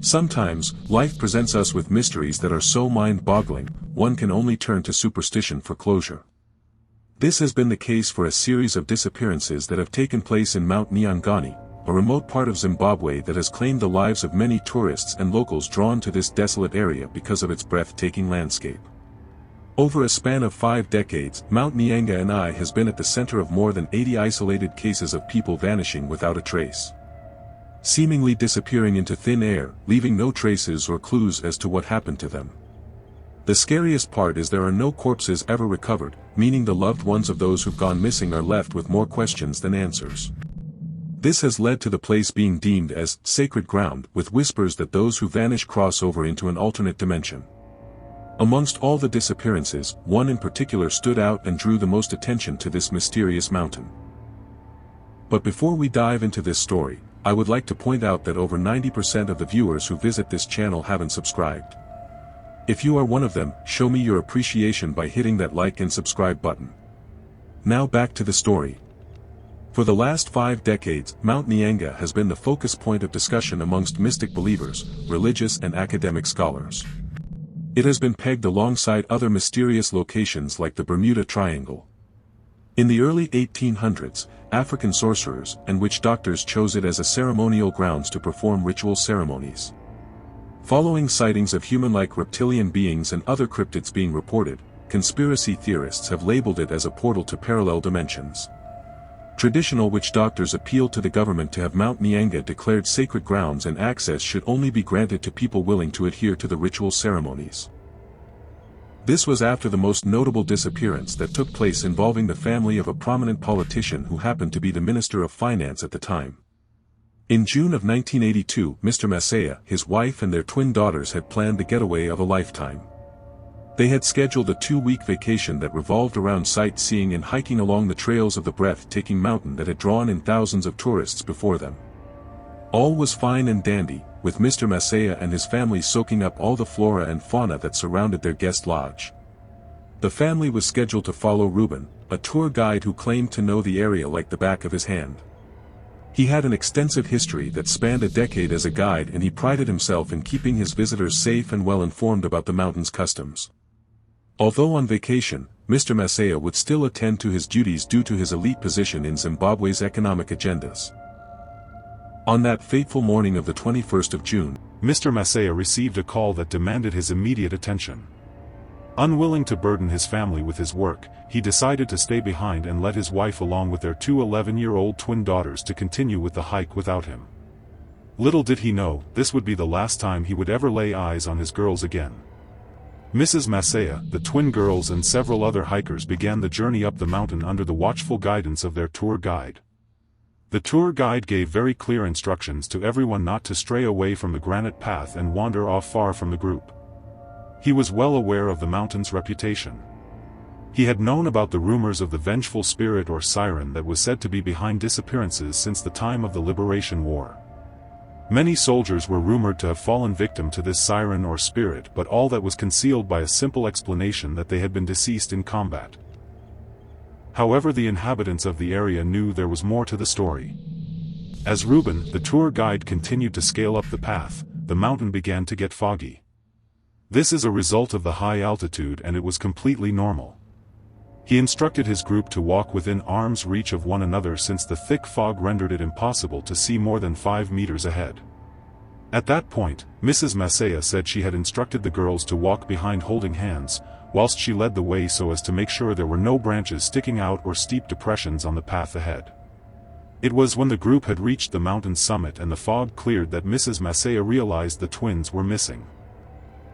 Sometimes, life presents us with mysteries that are so mind-boggling, one can only turn to superstition for closure. This has been the case for a series of disappearances that have taken place in Mount Nyanga.A, a remote part of Zimbabwe that has claimed the lives of many tourists and locals drawn to this desolate area because of its breathtaking landscape. Over a span of 5 decades, Mount Nyanga.A has been at the center of more than 80 isolated cases of people vanishing without a trace, seemingly disappearing into thin air, leaving no traces or clues as to what happened to them. The scariest part is there are no corpses ever recovered, meaning the loved ones of those who've gone missing are left with more questions than answers. This has led to the place being deemed as sacred ground, with whispers that those who vanish cross over into an alternate dimension. Amongst all the disappearances, one in particular stood out and drew the most attention to this mysterious mountain. But before we dive into this story, I would like to point out that over 90% of the viewers who visit this channel haven't subscribed. If you are one of them, show me your appreciation by hitting that like and subscribe button. Now back to the story. For the last 5 decades, Mount Nyanga has been the focus point of discussion amongst mystic believers, religious and academic scholars. It has been pegged alongside other mysterious locations like the Bermuda Triangle. In the early 1800s, African sorcerers and witch doctors chose it as a ceremonial grounds to perform ritual ceremonies. Following sightings of human-like reptilian beings and other cryptids being reported, conspiracy theorists have labeled it as a portal to parallel dimensions. Traditional witch doctors appealed to the government to have Mount Nyanga declared sacred grounds, and access should only be granted to people willing to adhere to the ritual ceremonies. This was after the most notable disappearance that took place involving the family of a prominent politician who happened to be the Minister of Finance at the time. In June of 1982, Mr. Masaya, his wife and their twin daughters had planned the getaway of a lifetime. They had scheduled a 2-week vacation that revolved around sightseeing and hiking along the trails of the breathtaking mountain that had drawn in thousands of tourists before them. All was fine and dandy, with Mr. Masaya and his family soaking up all the flora and fauna that surrounded their guest lodge. The family was scheduled to follow Ruben, a tour guide who claimed to know the area like the back of his hand. He had an extensive history that spanned a decade as a guide, and he prided himself in keeping his visitors safe and well informed about the mountain's customs. Although on vacation, Mr. Masaya would still attend to his duties due to his elite position in Zimbabwe's economic agendas. On that fateful morning of the 21st of June, Mr. Masaya received a call that demanded his immediate attention. Unwilling to burden his family with his work, he decided to stay behind and let his wife along with their 2 11-year-old twin daughters to continue with the hike without him. Little did he know, this would be the last time he would ever lay eyes on his girls again. Mrs. Masaya, the twin girls and several other hikers began the journey up the mountain under the watchful guidance of their tour guide. The tour guide gave very clear instructions to everyone not to stray away from the granite path and wander off far from the group. He was well aware of the mountain's reputation. He had known about the rumors of the vengeful spirit or siren that was said to be behind disappearances since the time of the Liberation War. Many soldiers were rumored to have fallen victim to this siren or spirit, but all that was concealed by a simple explanation that they had been deceased in combat. However, the inhabitants of the area knew there was more to the story. As Ruben, the tour guide, continued to scale up the path, the mountain began to get foggy. This is a result of the high altitude, and it was completely normal. He instructed his group to walk within arm's reach of one another since the thick fog rendered it impossible to see more than 5 meters ahead. At that point, Mrs. Masaya said she had instructed the girls to walk behind holding hands, whilst she led the way so as to make sure there were no branches sticking out or steep depressions on the path ahead. It was when the group had reached the mountain's summit and the fog cleared that Mrs. Masaya realized the twins were missing.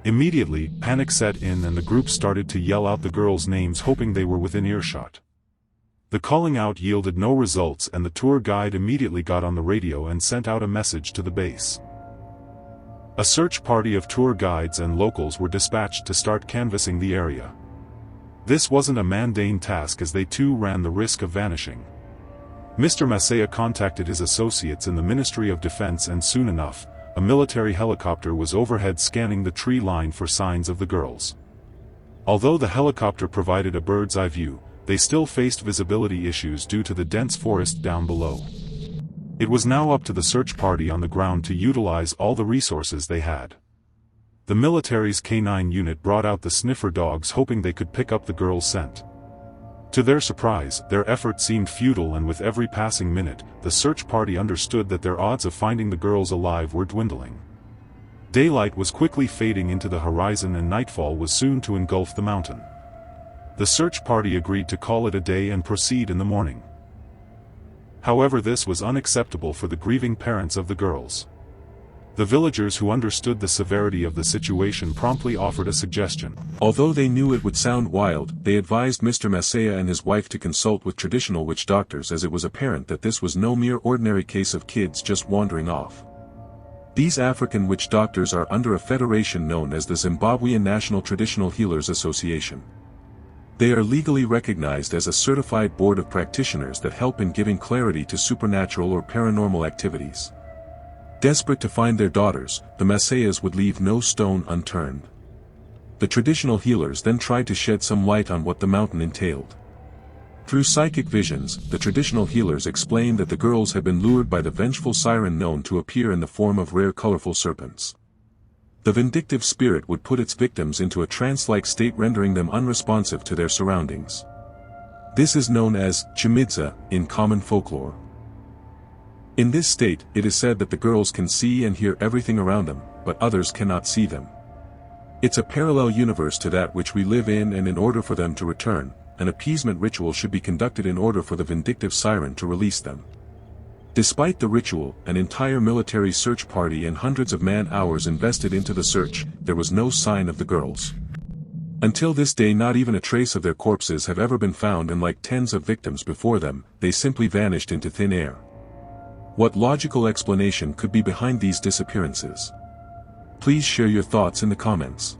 Immediately, panic set in and the group started to yell out the girls' names, hoping they were within earshot. The calling out yielded no results, and the tour guide immediately got on the radio and sent out a message to the base. A search party of tour guides and locals were dispatched to start canvassing the area. This wasn't a mundane task, as they too ran the risk of vanishing. Mr. Masaya contacted his associates in the Ministry of Defense, and soon enough, a military helicopter was overhead scanning the tree line for signs of the girls. Although the helicopter provided a bird's-eye view, they still faced visibility issues due to the dense forest down below. It was now up to the search party on the ground to utilize all the resources they had. The military's canine unit brought out the sniffer dogs hoping they could pick up the girl's scent. To their surprise, their effort seemed futile, and with every passing minute, the search party understood that their odds of finding the girls alive were dwindling. Daylight was quickly fading into the horizon and nightfall was soon to engulf the mountain. The search party agreed to call it a day and proceed in the morning. However, this was unacceptable for the grieving parents of the girls. The villagers, who understood the severity of the situation, promptly offered a suggestion. Although they knew it would sound wild, they advised Mr. Nyanga and his wife to consult with traditional witch doctors, as it was apparent that this was no mere ordinary case of kids just wandering off. These African witch doctors are under a federation known as the Zimbabwean National Traditional Healers Association. They are legally recognized as a certified board of practitioners that help in giving clarity to supernatural or paranormal activities. Desperate to find their daughters, the Nyanga'as would leave no stone unturned. The traditional healers then tried to shed some light on what the mountain entailed. Through psychic visions, the traditional healers explained that the girls had been lured by the vengeful siren known to appear in the form of rare colorful serpents. The vindictive spirit would put its victims into a trance-like state, rendering them unresponsive to their surroundings. This is known as chimidza in common folklore. In this state, it is said that the girls can see and hear everything around them, but others cannot see them. It's a parallel universe to that which we live in, and in order for them to return, an appeasement ritual should be conducted in order for the vindictive siren to release them. Despite the ritual, an entire military search party and hundreds of man-hours invested into the search, there was no sign of the girls. Until this day, not even a trace of their corpses have ever been found, and like tens of victims before them, they simply vanished into thin air. What logical explanation could be behind these disappearances? Please share your thoughts in the comments.